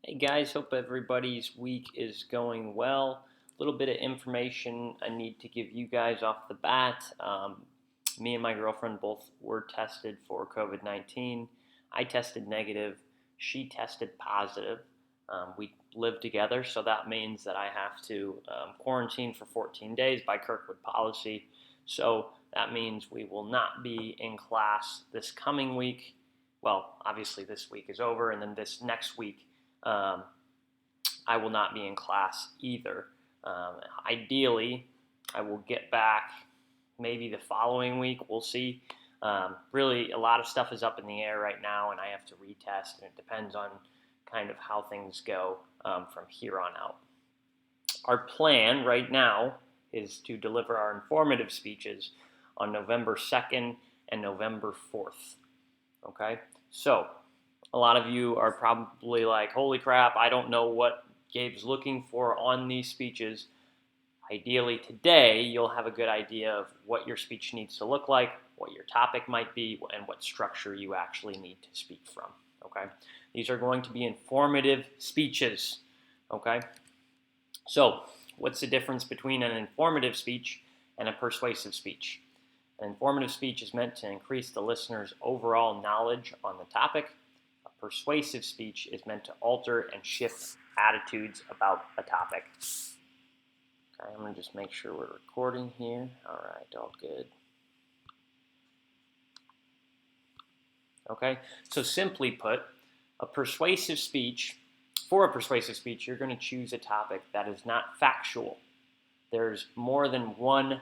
Hey guys, hope everybody's week is going well. A little bit of information I need to give you guys off the bat. Me and my girlfriend both were tested for COVID-19. I tested negative, she tested positive. We live together, so that means that I have to quarantine for 14 days by Kirkwood policy. So that means we will not be in class this coming week. Well, obviously this week is over, and then this next week um, I will not be in class either. Ideally, I will get back maybe the following week. We'll see. Really, a lot of stuff is up in the air right now, and I have to retest, and it depends on kind of how things go from here on out. Our plan right now is to deliver our informative speeches on November 2nd and November 4th. Okay? So, a lot of you are probably like, holy crap, I don't know what Gabe's looking for on these speeches. Ideally today, you'll have a good idea of what your speech needs to look like, what your topic might be, and what structure you actually need to speak from, okay? These are going to be informative speeches, okay? So, what's the difference between an informative speech and a persuasive speech? An informative speech is meant to increase the listener's overall knowledge on the topic. A persuasive speech is meant to alter and shift attitudes about a topic. Okay, I'm going to just make sure we're recording here. All right, all good. Okay, so simply put, for a persuasive speech, you're going to choose a topic that is not factual. There's more than one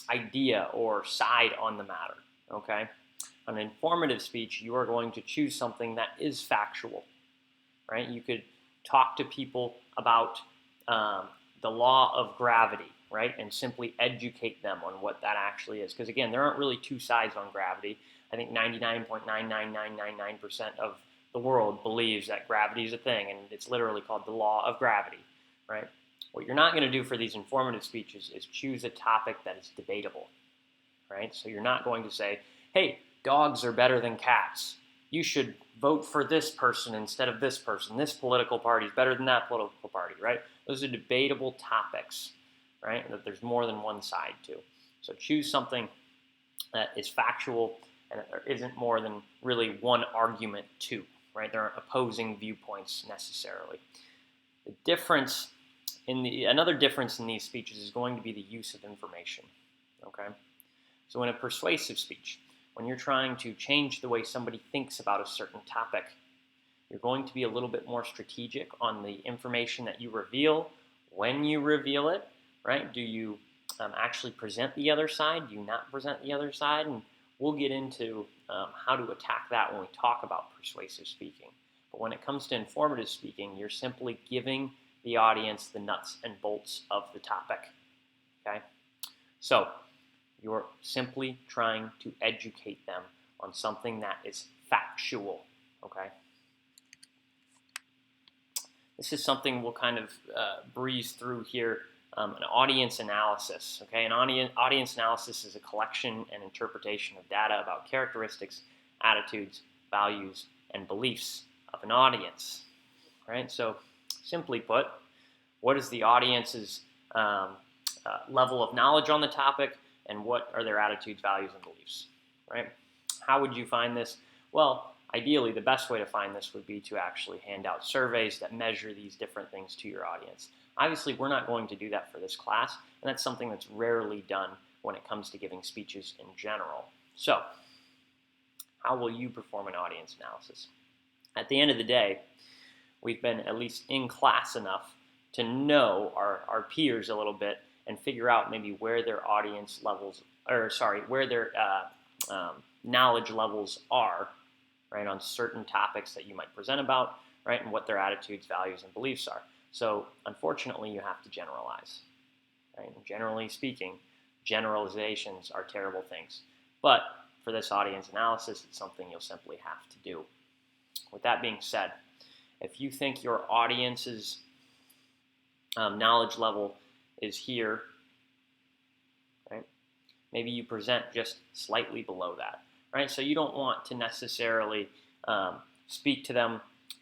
idea or side on the matter, okay? On an informative speech, you are going to choose something that is factual, right? You could talk to people about the law of gravity, right? And simply educate them on what that actually is. Because again, there aren't really two sides on gravity. I think 99.99999% of the world believes that gravity is a thing, and it's literally called the law of gravity, right? What you're not going to do for these informative speeches is choose a topic that is debatable, right? So you're not going to say, hey, dogs are better than cats. You should vote for this person instead of this person. This political party is better than that political party, right? Those are debatable topics, right? That there's more than one side to. So choose something that is factual and that there isn't more than really one argument to, right? There aren't opposing viewpoints necessarily. Another difference in these speeches is going to be the use of information, okay? So in a persuasive speech, when you're trying to change the way somebody thinks about a certain topic, you're going to be a little bit more strategic on the information that you reveal, when you reveal it, right? Do you actually present the other side? Do you not present the other side? And we'll get into how to attack that when we talk about persuasive speaking. But when it comes to informative speaking, you're simply giving the audience the nuts and bolts of the topic, okay? So you're simply trying to educate them on something that is factual, okay? This is something we'll kind of breeze through here, an audience analysis, okay? An audience analysis is a collection and interpretation of data about characteristics, attitudes, values, and beliefs of an audience, right? So simply put, what is the audience's level of knowledge on the topic, and what are their attitudes, values, and beliefs, right? How would you find this? Well, ideally, the best way to find this would be to actually hand out surveys that measure these different things to your audience. Obviously, we're not going to do that for this class, and that's something that's rarely done when it comes to giving speeches in general. So, how will you perform an audience analysis? At the end of the day, we've been at least in class enough to know our peers a little bit and figure out maybe where their audience levels, where their knowledge levels are, right, on certain topics that you might present about, right, and what their attitudes, values, and beliefs are. So, unfortunately, you have to generalize, right? And generally speaking, generalizations are terrible things. But for this audience analysis, it's something you'll simply have to do. With that being said, if you think your audience's knowledge level is here, right, maybe you present just slightly below that, right? So you don't want to necessarily speak to them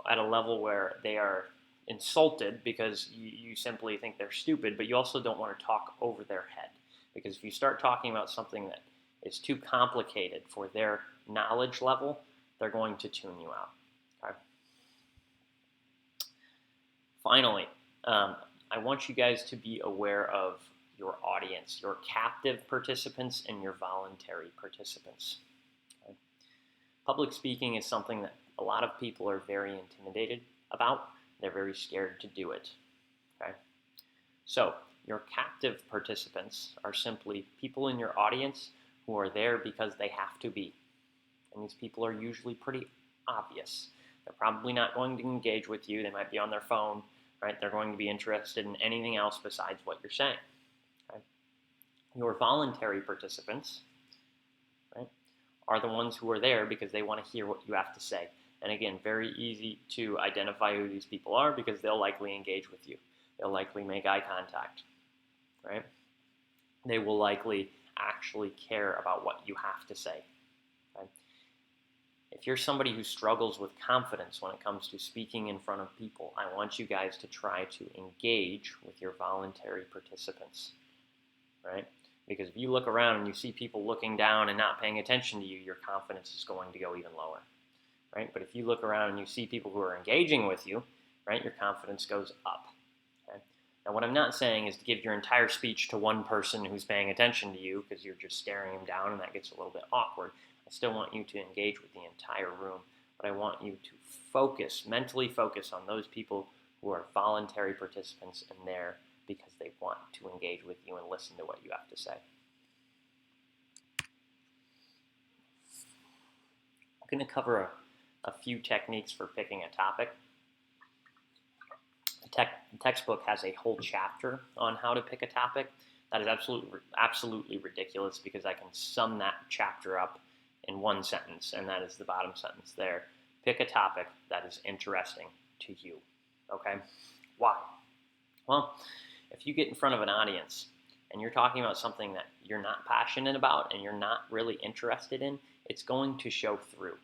at a level where they are insulted because you simply think they're stupid, but you also don't want to talk over their head. Because if you start talking about something that is too complicated for their knowledge level, they're going to tune you out. Okay? Finally, I want you guys to be aware of your audience, your captive participants and your voluntary participants. Okay? Public speaking is something that a lot of people are very intimidated about. They're very scared to do it. Okay? So, your captive participants are simply people in your audience who are there because they have to be. And these people are usually pretty obvious. They're probably not going to engage with you. They might be on their phone, right? They're going to be interested in anything else besides what you're saying. Okay? Your voluntary participants, right, are the ones who are there because they want to hear what you have to say. And again, very easy to identify who these people are because they'll likely engage with you. They'll likely make eye contact, right? They will likely actually care about what you have to say. Okay? If you're somebody who struggles with confidence when it comes to speaking in front of people, I want you guys to try to engage with your voluntary participants, right? Because if you look around and you see people looking down and not paying attention to you, your confidence is going to go even lower, right? But if you look around and you see people who are engaging with you, right, your confidence goes up. Okay? Now, what I'm not saying is to give your entire speech to one person who's paying attention to you because you're just staring them down and that gets a little bit awkward. I still want you to engage with the entire room, but I want you to focus, mentally focus on those people who are voluntary participants and there because they want to engage with you and listen to what you have to say. I'm going to cover a few techniques for picking a topic. The textbook has a whole chapter on how to pick a topic. That is absolutely ridiculous because I can sum that chapter up in one sentence, and that is the bottom sentence there. Pick a topic that is interesting to you. Okay? Why? Well, if you get in front of an audience and you're talking about something that you're not passionate about and you're not really interested in, it's going to show through.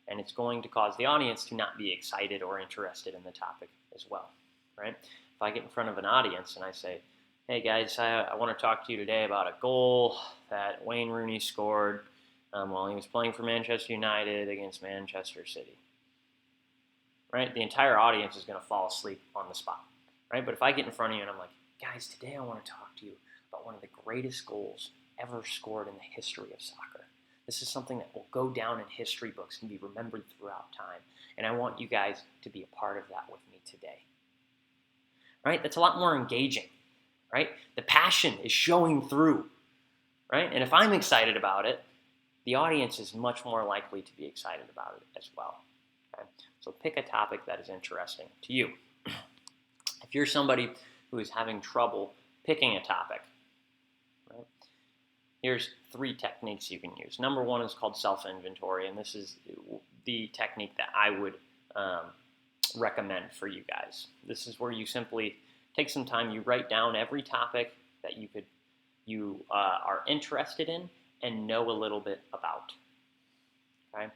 And it's going to cause the audience to not be excited or interested in the topic as well, right? If I get in front of an audience and I say, hey guys, I want to talk to you today about a goal that Wayne Rooney scored while he was playing for Manchester United against Manchester City, right? The entire audience is going to fall asleep on the spot, right? But if I get in front of you and I'm like, guys, today I want to talk to you about one of the greatest goals ever scored in the history of soccer. This is something that will go down in history books and be remembered throughout time. And I want you guys to be a part of that with me today. Right? That's a lot more engaging. Right? The passion is showing through. Right? And if I'm excited about it, the audience is much more likely to be excited about it as well. Okay? So pick a topic that is interesting to you. If you're somebody who is having trouble picking a topic, right, here's 3 techniques you can use. Number 1 is called self-inventory, and this is the technique that I would recommend for you guys. This is where you simply take some time, you write down every topic that you are interested in and know a little bit about. Okay?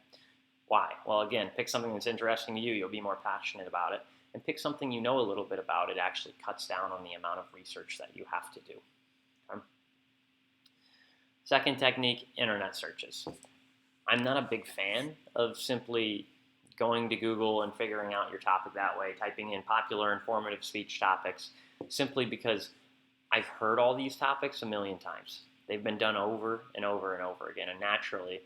Why? Well, again, pick something that's interesting to you. You'll be more passionate about it. And pick something you know a little bit about. It actually cuts down on the amount of research that you have to do. Okay? Second technique, internet searches. I'm not a big fan of simply going to Google and figuring out your topic that way, typing in popular informative speech topics, simply because I've heard all these topics a million times. They've been done over and over and over again, and naturally,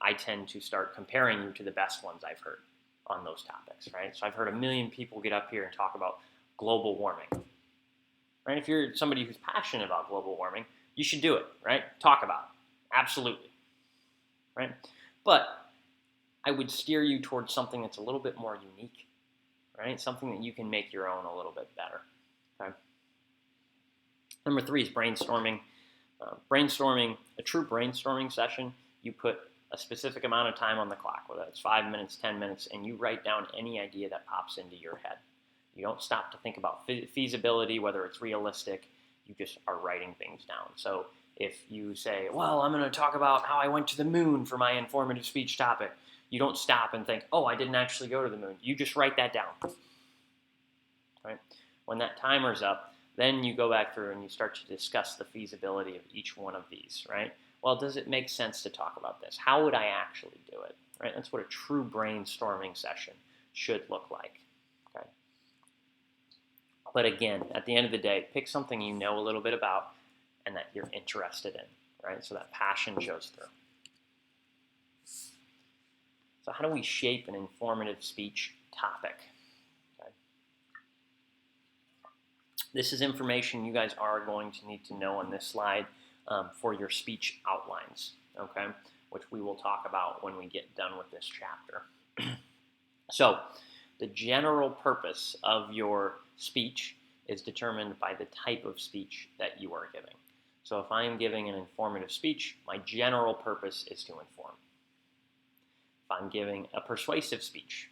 I tend to start comparing you to the best ones I've heard on those topics, right? So I've heard a million people get up here and talk about global warming, right? If you're somebody who's passionate about global warming, you should do it, right? Talk about it, absolutely, right? But I would steer you towards something that's a little bit more unique, right? Something that you can make your own a little bit better, okay? Number 3 is brainstorming. A true brainstorming session, you put a specific amount of time on the clock, whether it's 5 minutes, 10 minutes, and you write down any idea that pops into your head. You don't stop to think about feasibility, whether it's realistic. You just are writing things down. So if you say, well, I'm going to talk about how I went to the moon for my informative speech topic, you don't stop and think, oh, I didn't actually go to the moon. You just write that down. Right? When that timer's up, then you go back through and you start to discuss the feasibility of each one of these, right? Well, does it make sense to talk about this? How would I actually do it? Right? That's what a true brainstorming session should look like. Okay. But again, at the end of the day, pick something you know a little bit about and that you're interested in, right? So that passion shows through. So how do we shape an informative speech topic? Okay. This is information you guys are going to need to know on this slide for your speech outlines, okay? Which we will talk about when we get done with this chapter. So the general purpose of your speech is determined by the type of speech that you are giving. So if I'm giving an informative speech, my general purpose is to inform. If I'm giving a persuasive speech,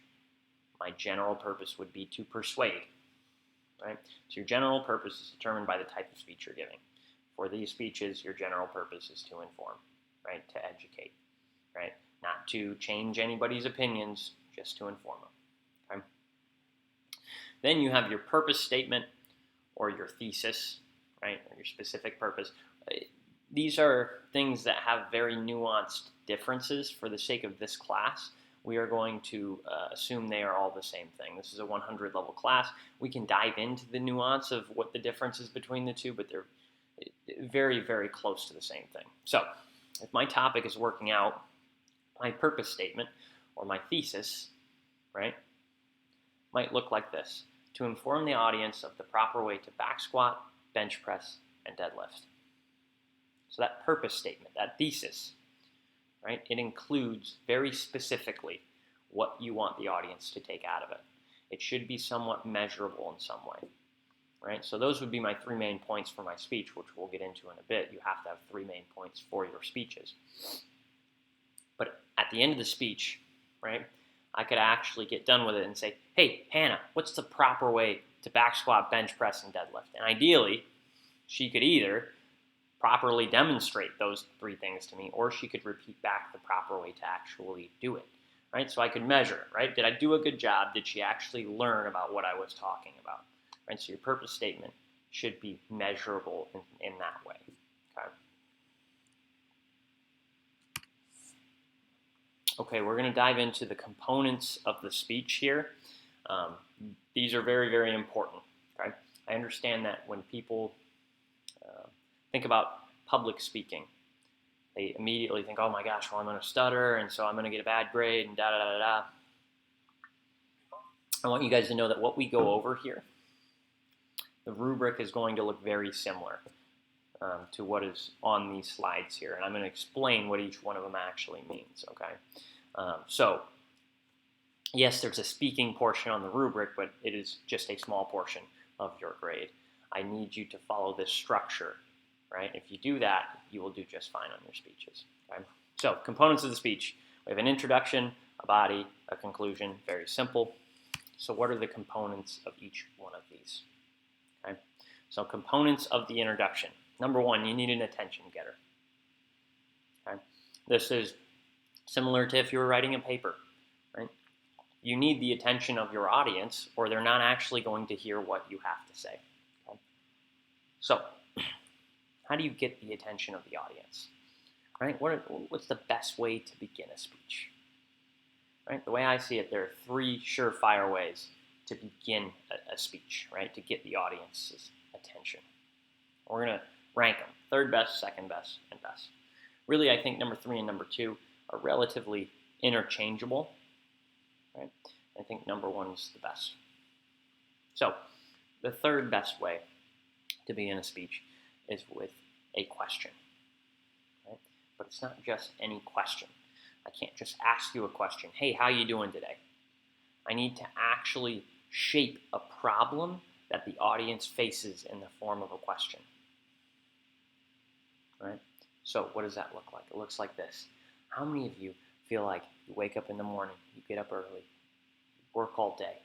my general purpose would be to persuade. Right? So your general purpose is determined by the type of speech you're giving. For these speeches, your general purpose is to inform, right? To educate, right? Not to change anybody's opinions, just to inform them. Okay? Then you have your purpose statement or your thesis, right? Or your specific purpose. These are things that have very nuanced differences. For the sake of this class, we are going to assume they are all the same thing. This is a 100 level class. We can dive into the nuance of what the difference is between the two, but they're very, very close to the same thing. So if my topic is working out, my purpose statement or my thesis, right, might look like this: to inform the audience of the proper way to back squat, bench press, and deadlift. So that purpose statement, that thesis, right, it includes very specifically what you want the audience to take out of it. It should be somewhat measurable in some way, right? So those would be my 3 main points for my speech, which we'll get into in a bit. You have to have 3 main points for your speeches. But at the end of the speech, right, I could actually get done with it and say, hey, Hannah, what's the proper way to back squat, bench press, and deadlift? And ideally, she could either properly demonstrate those 3 things to me, or she could repeat back the proper way to actually do it, right? So I could measure, right? Did I do a good job? Did she actually learn about what I was talking about, right? So your purpose statement should be measurable in that way, okay? Okay, we're going to dive into the components of the speech here. These are very, very important, okay? I understand that when people think about public speaking, they immediately think, oh my gosh, well, I'm going to stutter, and so I'm going to get a bad grade, and da-da-da-da-da. I want you guys to know that what we go over here, the rubric is going to look very similar to what is on these slides here, and I'm going to explain what each one of them actually means, okay? So, yes, there's a speaking portion on the rubric, but it is just a small portion of your grade. I need you to follow this structure. Right? If you do that, you will do just fine on your speeches. Okay? So, components of the speech. We have an introduction, a body, a conclusion. Very simple. So what are the components of each one of these? Okay? So components of the introduction. Number 1, you need an attention getter. Okay? This is similar to if you were writing a paper. Right? You need the attention of your audience, or they're not actually going to hear what you have to say. Okay? So, how do you get the attention of the audience? Right? What's the best way to begin a speech? Right? The way I see it, there are 3 surefire ways to begin a speech, right? To get the audience's attention. We're going to rank them: 3rd best, 2nd best, and best. Really, I think number 3 and number 2 are relatively interchangeable. Right? I think number 1 is the best. So, the 3rd best way to begin a speech is with a question, right? But it's not just any question. I can't just ask you a question. Hey, how you doing today? I need to actually shape a problem that the audience faces in the form of a question, right? So what does that look like? It looks like this. How many of you feel like you wake up in the morning, you get up early, you work all day,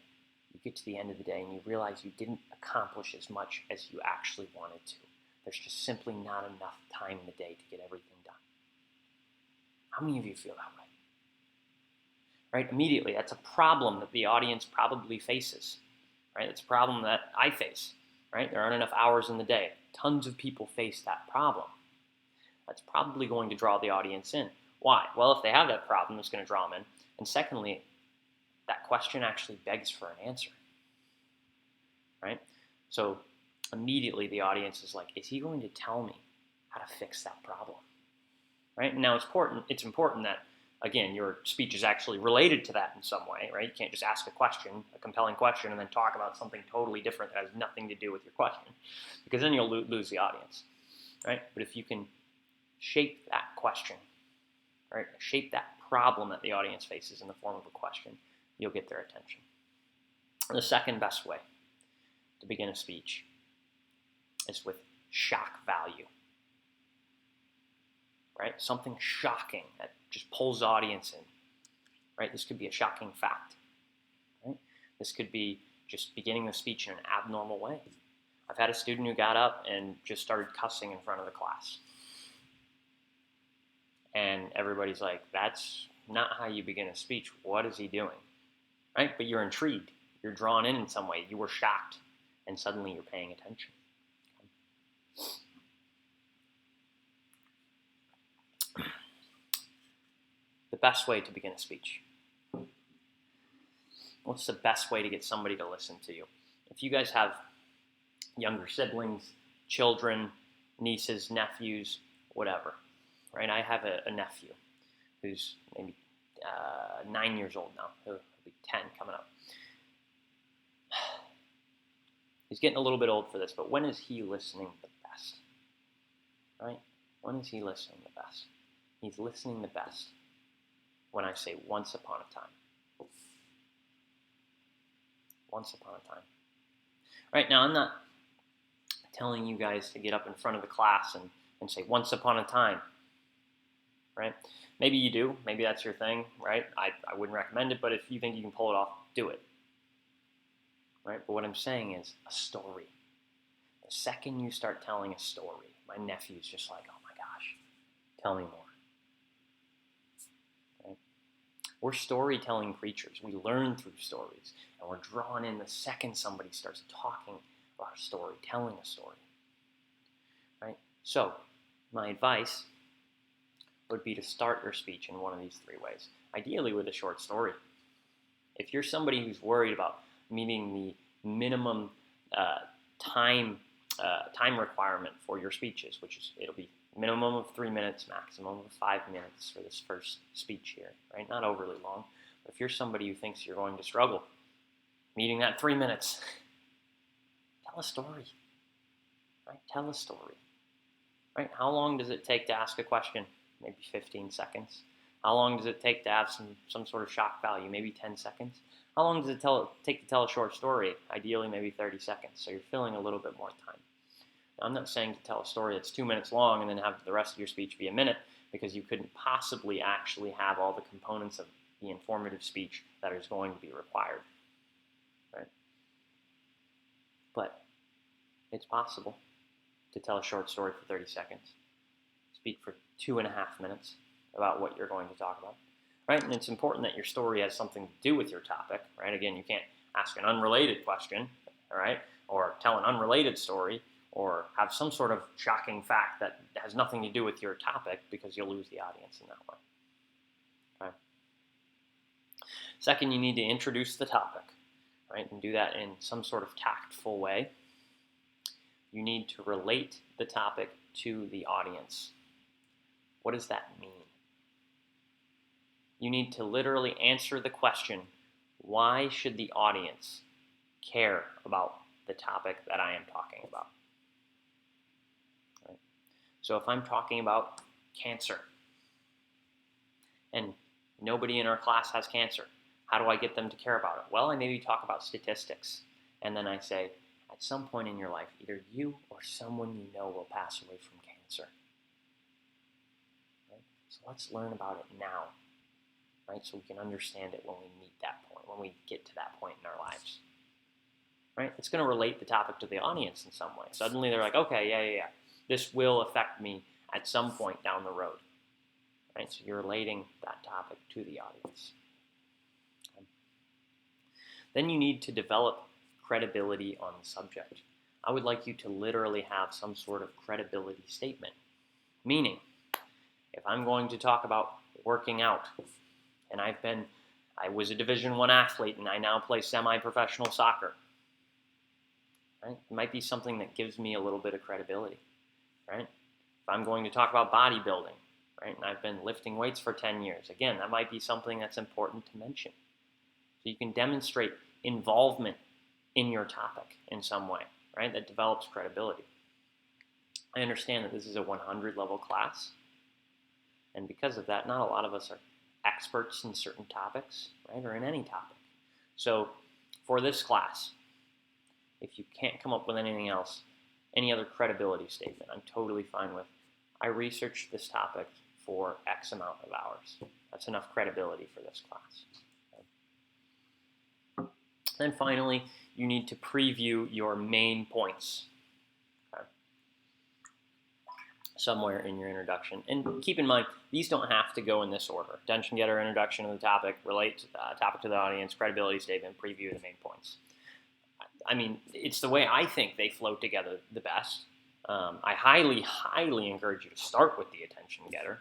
you get to the end of the day and you realize you didn't accomplish as much as you actually wanted to? There's just simply not enough time in the day to get everything done. How many of you feel that way? right? Immediately, that's a problem that the audience probably faces, right? It's a problem that I face, right? There aren't enough hours in the day. Tons of people face that problem. That's probably going to draw the audience in. Why? Well, if they have that problem, it's going to draw them in. And secondly, that question actually begs for an answer, right? So immediately the audience is like, is he going to tell me how to fix that problem, right? Now it's important that, again, your speech is actually related to that in some way, right? You can't just ask a compelling question, and then talk about something totally different that has nothing to do with your question, because then you'll lose the audience, right? But if you can shape that question, right? Shape that problem that the audience faces in the form of a question, you'll get their attention. The second best way to begin a speech is with shock value, right? Something shocking that just pulls the audience in, right? This could be a shocking fact, right? This could be just beginning the speech in an abnormal way. I've had a student who got up and just started cussing in front of the class. And everybody's like, that's not how you begin a speech. What is he doing? Right? But you're intrigued. You're drawn in some way. You were shocked. And suddenly you're paying attention. The best way to begin a speech. What's the best way to get somebody to listen to you? If you guys have younger siblings, children, nieces, nephews, whatever, right? I have a nephew who's maybe 9 years old now. He'll be 10 coming up. He's getting a little bit old for this, but when is he listening the best? Right? When is he listening the best? He's listening the best when I say once upon a time. Once upon a time. Right, now I'm not telling you guys to get up in front of the class and say once upon a time. Right? Maybe you do. Maybe that's your thing, right? I wouldn't recommend it, but if you think you can pull it off, do it. Right? But what I'm saying is a story. The second you start telling a story, my nephew's just like, oh my gosh, tell me more. Right? We're storytelling creatures. We learn through stories, and we're drawn in the second somebody starts talking about a story, telling a story. Right? So, my advice would be to start your speech in one of these three ways. Ideally with a short story. If you're somebody who's worried about meeting the minimum time requirement for your speeches, which is it'll be minimum of 3 minutes, maximum of 5 minutes for this first speech here, right? Not overly long. But if you're somebody who thinks you're going to struggle meeting that 3 minutes, tell a story, right? Tell a story, right? How long does it take to ask a question? Maybe 15 seconds. How long does it take to have some sort of shock value? Maybe 10 seconds. How long does it take to tell a short story? Ideally, maybe 30 seconds. So you're filling a little bit more time. Now, I'm not saying to tell a story that's 2 minutes long and then have the rest of your speech be a minute, because you couldn't possibly actually have all the components of the informative speech that is going to be required. Right? But it's possible to tell a short story for 30 seconds. Speak for 2.5 minutes about what you're going to talk about, right? And it's important that your story has something to do with your topic, right? Again, you can't ask an unrelated question, all right, or tell an unrelated story, or have some sort of shocking fact that has nothing to do with your topic, because you'll lose the audience in that way. Okay. Second, you need to introduce the topic, right, and do that in some sort of tactful way. You need to relate the topic to the audience. What does that mean? You need to literally answer the question, why should the audience care about the topic that I am talking about? Right? So if I'm talking about cancer, and nobody in our class has cancer, how do I get them to care about it? Well, I maybe talk about statistics, and then I say, at some point in your life, either you or someone you know will pass away from cancer. So let's learn about it now, right? So we can understand it when we meet that point, when we get to that point in our lives, right? It's going to relate the topic to the audience in some way. Suddenly they're like, okay, yeah. This will affect me at some point down the road, right? So you're relating that topic to the audience. Then you need to develop credibility on the subject. I would like you to literally have some sort of credibility statement. Meaning, if I'm going to talk about working out, and I was a Division I athlete, and I now play semi-professional soccer, right? It might be something that gives me a little bit of credibility, right? If I'm going to talk about bodybuilding, right, and I've been lifting weights for 10 years, again, that might be something that's important to mention. So you can demonstrate involvement in your topic in some way, right? That develops credibility. I understand that this is a 100 level class, and because of that, not a lot of us are experts in certain topics, right, or in any topic. So for this class, if you can't come up with anything else, any other credibility statement, I'm totally fine with. I researched this topic for X amount of hours. That's enough credibility for this class. Okay. Then finally, you need to preview your main points. Okay. Somewhere in your introduction. And keep in mind, these don't have to go in this order. Attention getter, introduction to the topic, relate topic to the audience, credibility statement, preview the main points. I mean, it's the way I think they flow together the best. I highly, highly encourage you to start with the attention getter,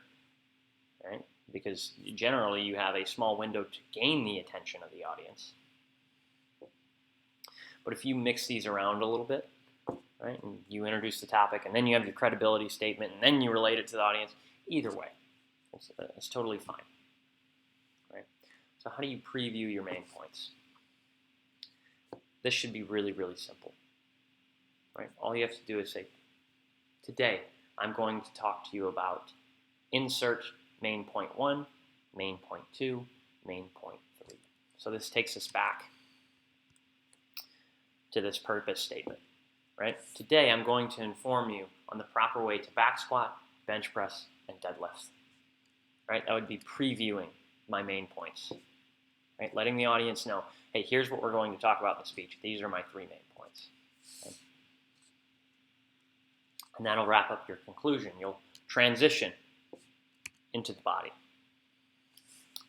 right? Because generally you have a small window to gain the attention of the audience. But if you mix these around a little bit, right, and you introduce the topic, and then you have your credibility statement, and then you relate it to the audience, either way, it's totally fine, right? So how do you preview your main points? This should be really, really simple, right? All you have to do is say, today, I'm going to talk to you about insert main point 1, main point 2, main point 3. So this takes us back to this purpose statement, right? Today, I'm going to inform you on the proper way to back squat, bench press, and deadlift, right? That would be previewing my main points, right? Letting the audience know, hey, here's what we're going to talk about in the speech. These are my 3 main points. Okay? And that'll wrap up your conclusion. You'll transition into the body.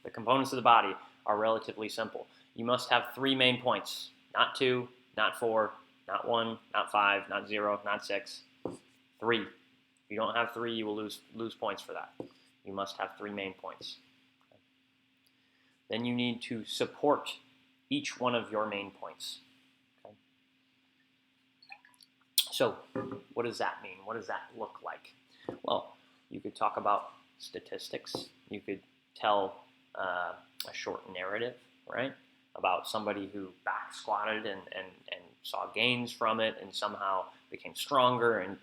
The components of the body are relatively simple. You must have 3 main points, not 2, not 4, not 1, not 5, not 0, not 6. 3. If you don't have 3, you will lose points for that. You must have 3 main points. Okay. Then you need to support each one of your main points. Okay. So what does that mean? What does that look like? Well, you could talk about statistics. You could tell a short narrative, right, about somebody who back squatted and saw gains from it and somehow became stronger and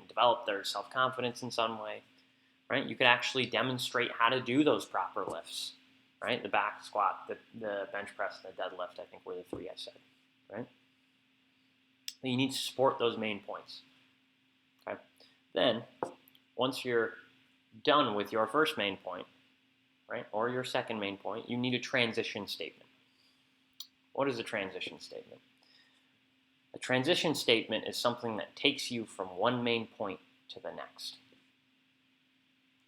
developed their self-confidence in some way, right? You could actually demonstrate how to do those proper lifts, right? The back squat, the bench press, and the deadlift, I think were the 3 I said, right? You need to support those main points, okay? Then, once you're done with your first main point, right, or your second main point, you need a transition statement. What is a transition statement? A transition statement is something that takes you from one main point to the next.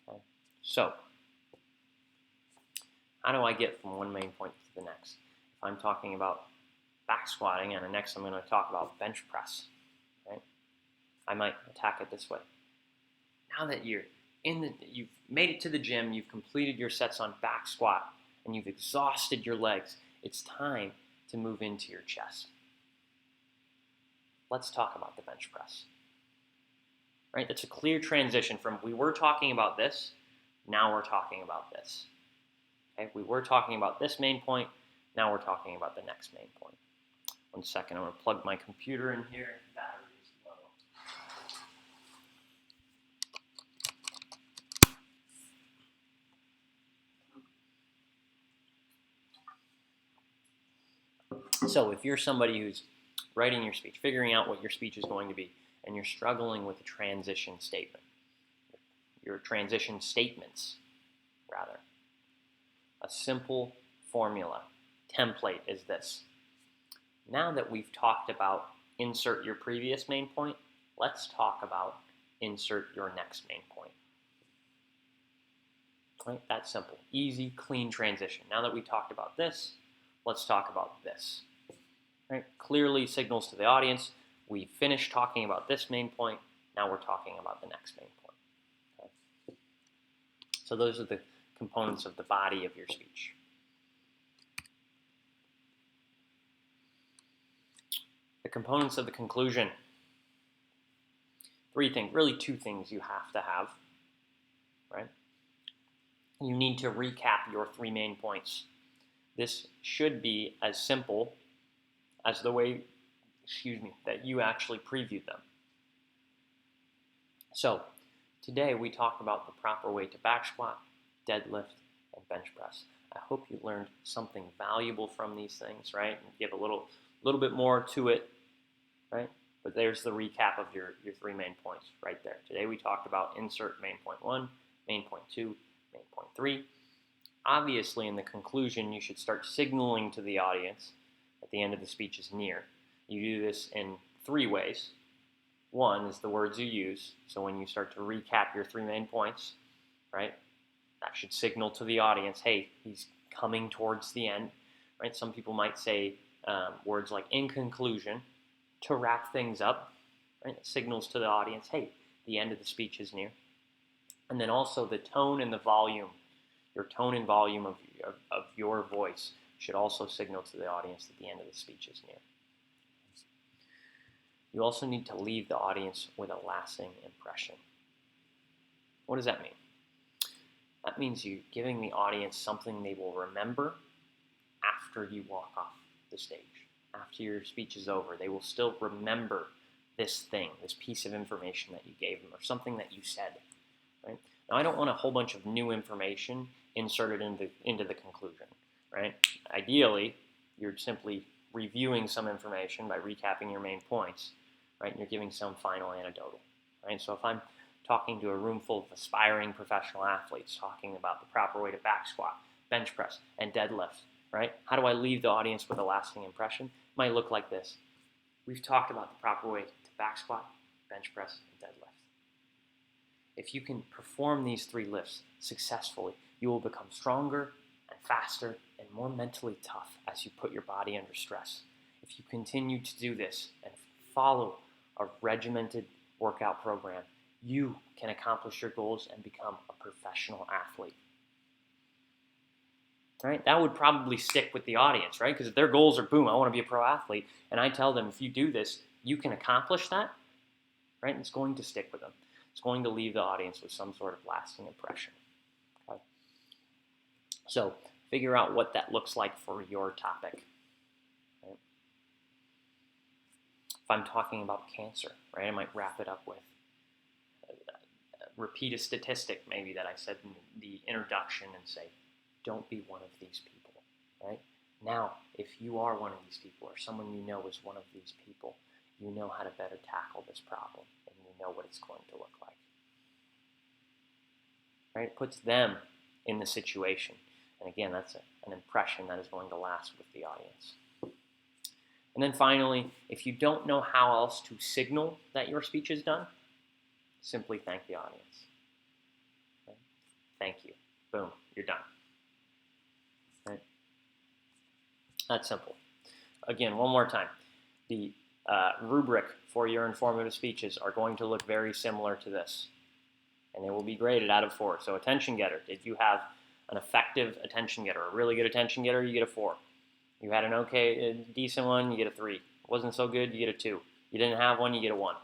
Okay? So, how do I get from one main point to the next? If I'm talking about back squatting, and next I'm going to talk about bench press, right? I might attack it this way. Now that you've made it to the gym, you've completed your sets on back squat, and you've exhausted your legs, it's time to move into your chest. Let's talk about the bench press. Right? That's a clear transition from we were talking about this, now we're talking about this. Okay? We were talking about this main point, now we're talking about the next main point. 1 second, I'm going to plug my computer in here. Battery's low. So if you're somebody who's writing your speech, figuring out what your speech is going to be, and you're struggling with a transition statement, your transition statements, rather, a simple formula, template is this. Now that we've talked about insert your previous main point, let's talk about insert your next main point. Right? That's simple. Easy, clean transition. Now that we talked about this, let's talk about this. Right? Clearly signals to the audience, we finished talking about this main point, now we're talking about the next main point. Okay? So those are the components of the body of your speech. The components of the conclusion. 3 things, really 2 things you have to have, right? You need to recap your 3 main points. This should be as simple as the way, that you actually previewed them. So, today we talked about the proper way to back squat, deadlift, and bench press. I hope you learned something valuable from these things, right? And give a little bit more to it, right? But there's the recap of your 3 main points right there. Today we talked about insert main point 1, main point 2, main point 3. Obviously, in the conclusion, you should start signaling to the audience that the end of the speech is near. You do this in 3 ways. 1 is the words you use. So when you start to recap your 3 main points, right, that should signal to the audience, hey, he's coming towards the end, right? Some people might say words like in conclusion to wrap things up, right? It signals to the audience, hey, the end of the speech is near. And then also the tone and the volume, your tone and volume of your voice should also signal to the audience that the end of the speech is near. You also need to leave the audience with a lasting impression. What does that mean? That means you're giving the audience something they will remember after you walk off the stage. After your speech is over, they will still remember this thing, this piece of information that you gave them, or something that you said. Right? Now, I don't want a whole bunch of new information inserted into the conclusion. Right? Ideally, you're simply reviewing some information by recapping your main points, right? And you're giving some final anecdotal. Right? So if I'm talking to a room full of aspiring professional athletes, talking about the proper way to back squat, bench press, and deadlift, right? How do I leave the audience with a lasting impression? It might look like this. We've talked about the proper way to back squat, bench press, and deadlift. If you can perform these 3 lifts successfully, you will become stronger and faster and more mentally tough as you put your body under stress. If you continue to do this and follow a regimented workout program, you can accomplish your goals and become a professional athlete. Right? That would probably stick with the audience, right? Because if their goals are, boom, I want to be a pro athlete, and I tell them, if you do this, you can accomplish that, right? It's going to stick with them. It's going to leave the audience with some sort of lasting impression. Okay? So figure out what that looks like for your topic. Right? If I'm talking about cancer, right, I might wrap it up with repeat a statistic maybe that I said in the introduction and say, don't be one of these people, right? Now, if you are one of these people or someone you know is one of these people, you know how to better tackle this problem and you know what it's going to look like. Right? It puts them in the situation. And again, that's an impression that is going to last with the audience. And then finally, if you don't know how else to signal that your speech is done, simply thank the audience. Right? Thank you. Boom, you're done. Right? That's simple. Again, one more time. The rubric for your informative speeches are going to look very similar to this. And they will be graded out of 4. So attention getter, if you have an effective attention getter, a really good attention getter, you get a 4. You had a decent one, you get a 3. Wasn't so good, you get a 2. You didn't have one, you get a 1.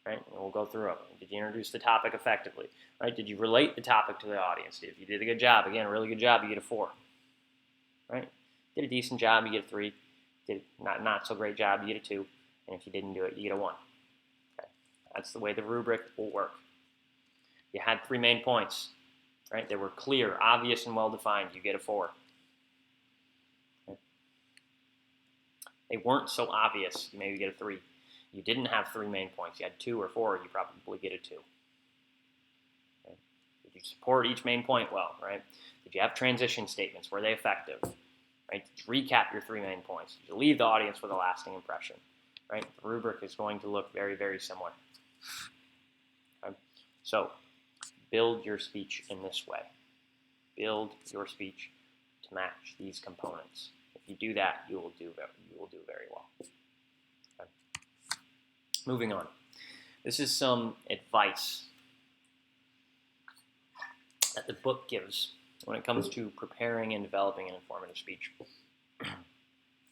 Right? And we'll go through it. Did you introduce the topic effectively? Right? Did you relate the topic to the audience? If you did a good job, again, a really good job, you get a 4. Right? Did a decent job, you get a 3. Did not so great job, you get a 2. And if you didn't do it, you get a 1. Okay? That's the way the rubric will work. You had 3 main points. Right? They were clear, obvious, and well-defined. You get a 4. Okay? They weren't so obvious. You maybe get a 3. You didn't have 3 main points. You had 2 or 4. You probably get a 2. Okay? Did you support each main point well? Right? Did you have transition statements? Were they effective? Right? Did you recap your 3 main points? Did you leave the audience with a lasting impression? Right? The rubric is going to look very, very similar. Okay? So, build your speech in this way. Build your speech to match these components. If If you do that, you will do very well. Okay. Moving on. This is some advice that the book gives when it comes to preparing and developing an informative speech.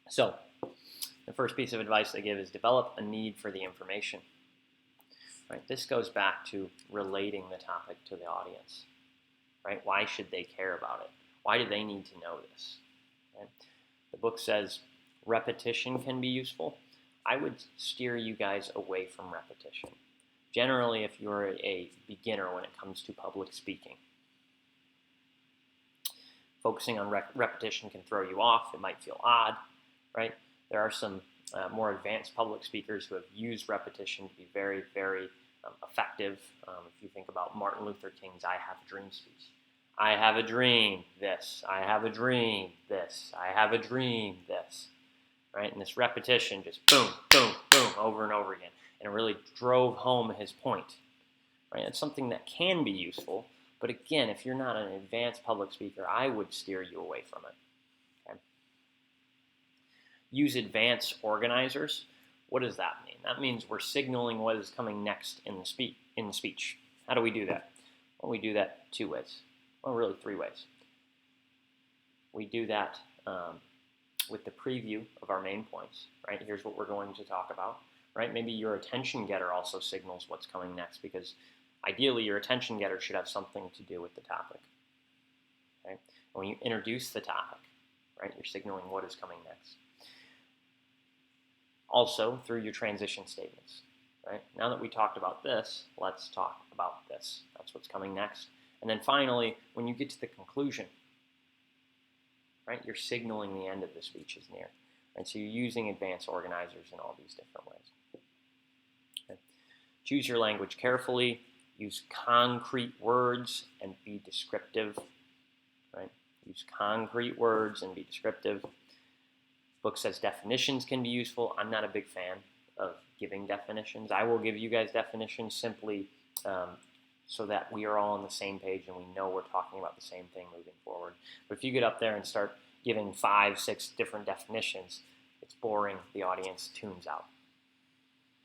So, the first piece of advice they give is develop a need for the information. Right? This goes back to relating the topic to the audience. Right? Why should they care about it? Why do they need to know this? Right? The book says repetition can be useful. I would steer you guys away from repetition. Generally, if you're a beginner when it comes to public speaking, focusing on repetition can throw you off. It might feel odd, right? There are some more advanced public speakers who have used repetition to be very, very effective. If you think about Martin Luther King's I Have a Dream speech. I have a dream, this. I have a dream, this. I have a dream, this. Right? And this repetition just boom, boom, boom, over and over again. And it really drove home his point. Right? It's something that can be useful. But again, if you're not an advanced public speaker, I would steer you away from it. Okay? Use advanced organizers. What does that mean? That means we're signaling what is coming next in the speech. How do we do that? Well, we do that 2 ways. Well, really 3 ways. We do that with the preview of our main points. Right? Here's what we're going to talk about. Right? Maybe your attention getter also signals what's coming next, because ideally your attention getter should have something to do with the topic. Okay? When you introduce the topic, right, you're signaling what is coming next. Also, through your transition statements. Right? Now that we talked about this, let's talk about this. That's what's coming next. And then finally, when you get to the conclusion, right, you're signaling the end of the speech is near. Right? So you're using advanced organizers in all these different ways. Okay? Choose your language carefully. Use concrete words and be descriptive. Right? Use concrete words and be descriptive. Book says definitions can be useful. I'm not a big fan of giving definitions. I will give you guys definitions simply so that we are all on the same page and we know we're talking about the same thing moving forward. But if you get up there and start giving 5, 6 different definitions, it's boring. The audience tunes out.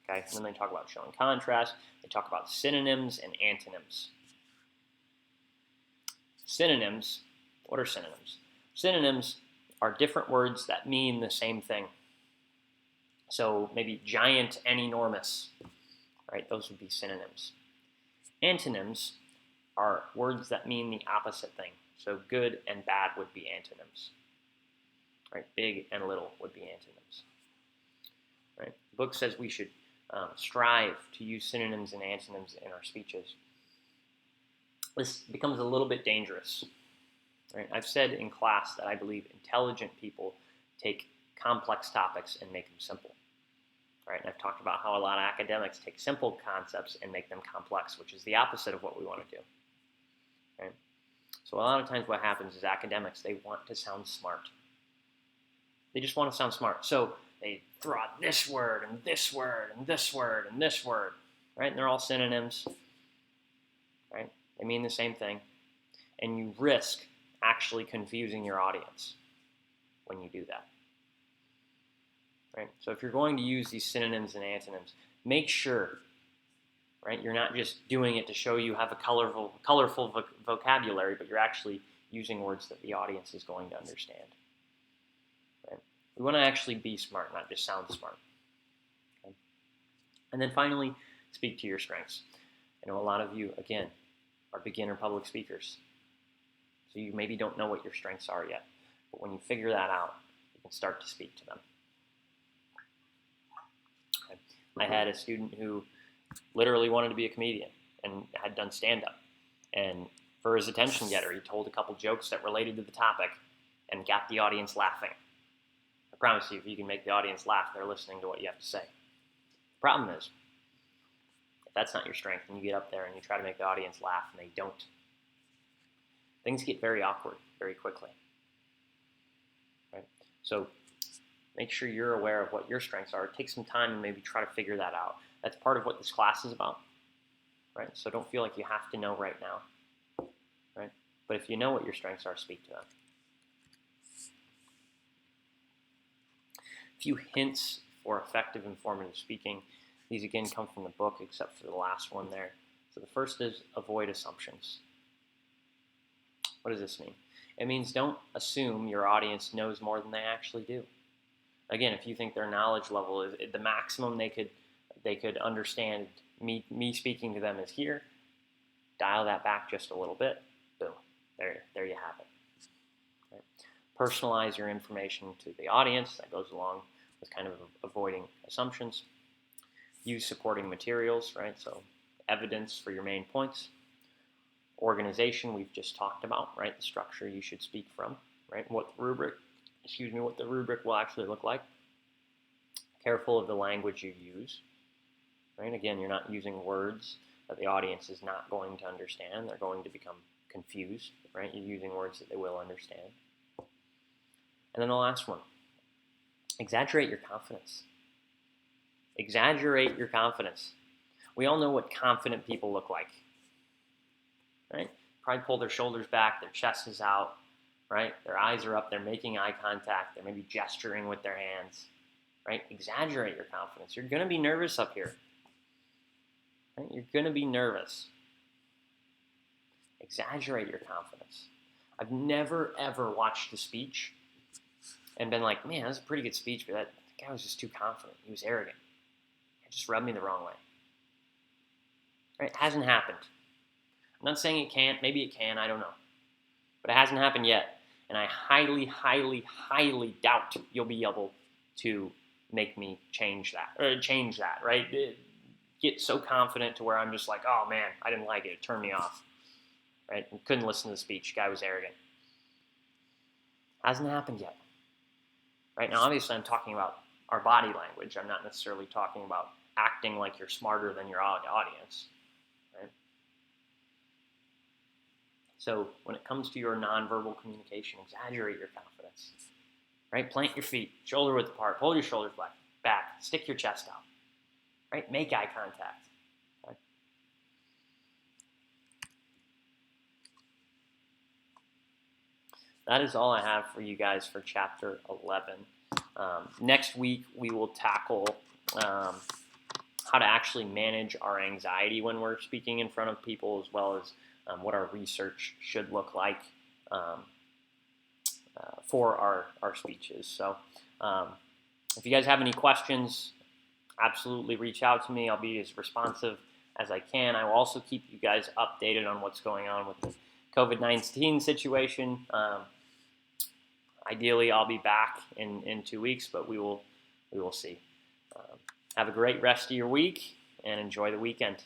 Okay? And then they talk about showing contrast. They talk about synonyms and antonyms. Synonyms, what are synonyms? Synonyms are different words that mean the same thing. So maybe giant and enormous, right? Those would be synonyms. Antonyms are words that mean the opposite thing. So good and bad would be antonyms. Right? Big and little would be antonyms. Right? The book says we should strive to use synonyms and antonyms in our speeches. This becomes a little bit dangerous. Right? I've said in class that I believe intelligent people take complex topics and make them simple. Right? And I've talked about how a lot of academics take simple concepts and make them complex, which is the opposite of what we want to do. Right? So a lot of times what happens is academics, they want to sound smart. They just want to sound smart. So they throw out this word and this word and this word and this word. Right? And they're all synonyms. Right? They mean the same thing. And you risk actually confusing your audience when you do that. Right? So if you're going to use these synonyms and antonyms, make sure, right, you're not just doing it to show you have a colorful vocabulary, but you're actually using words that the audience is going to understand. Right? We want to actually be smart, not just sound smart. Okay? And then finally, speak to your strengths. I know a lot of you, again, are beginner public speakers. So you maybe don't know what your strengths are yet. But when you figure that out, you can start to speak to them. Okay. I had a student who literally wanted to be a comedian and had done stand-up. And for his attention getter, he told a couple jokes that related to the topic and got the audience laughing. I promise you, if you can make the audience laugh, they're listening to what you have to say. The problem is, if that's not your strength and you get up there and you try to make the audience laugh and they don't, things get very awkward very quickly. Right? So make sure you're aware of what your strengths are. Take some time and maybe try to figure that out. That's part of what this class is about. Right? So don't feel like you have to know right now. Right? But if you know what your strengths are, speak to them. few hints for effective informative speaking. These again come from the book, except for the last one there. So the first is avoid assumptions. What does this mean? It means don't assume your audience knows more than they actually do. Again, if you think their knowledge level is the maximum they could understand me speaking to them is here, dial that back just a little bit. Boom, there you have it. Right? Personalize your information to the audience. That goes along with kind of avoiding assumptions. Use supporting materials, right? So evidence for your main points. Organization, we've just talked about, right? The structure you should speak from, right? What the rubric will actually look like. Careful of the language you use, right? Again, you're not using words that the audience is not going to understand. They're going to become confused, right? You're using words that they will understand. And then the last one, exaggerate your confidence. Exaggerate your confidence. We all know what confident people look like, right? Probably pull their shoulders back, their chest is out, right? Their eyes are up, they're making eye contact, they're maybe gesturing with their hands, right? Exaggerate your confidence. You're going to be nervous up here, right? You're going to be nervous. Exaggerate your confidence. I've never, ever watched a speech and been like, man, that was a pretty good speech, but that guy was just too confident. He was arrogant. It just rubbed me the wrong way. Right? It hasn't happened. I'm not saying it can't. Maybe it can. I don't know. But it hasn't happened yet. And I highly, highly, highly doubt you'll be able to make me change that, right? Get so confident to where I'm just like, oh man, I didn't like it. It turned me off, right? And couldn't listen to the speech. Guy was arrogant. Hasn't happened yet. Right? Now, obviously, I'm talking about our body language. I'm not necessarily talking about acting like you're smarter than your audience. Right? So when it comes to your nonverbal communication, exaggerate your confidence. Right? Plant your feet, shoulder width apart, hold your shoulders back, stick your chest out. Right? Make eye contact. Right? That is all I have for you guys for chapter 11. Next week, we will tackle how to actually manage our anxiety when we're speaking in front of people, as well as what our research should look like for our speeches. So if you guys have any questions, absolutely reach out to me. I'll be as responsive as I can. I will also keep you guys updated on what's going on with the COVID-19 situation. Ideally, I'll be back in 2 weeks, but we will see. Have a great rest of your week and enjoy the weekend.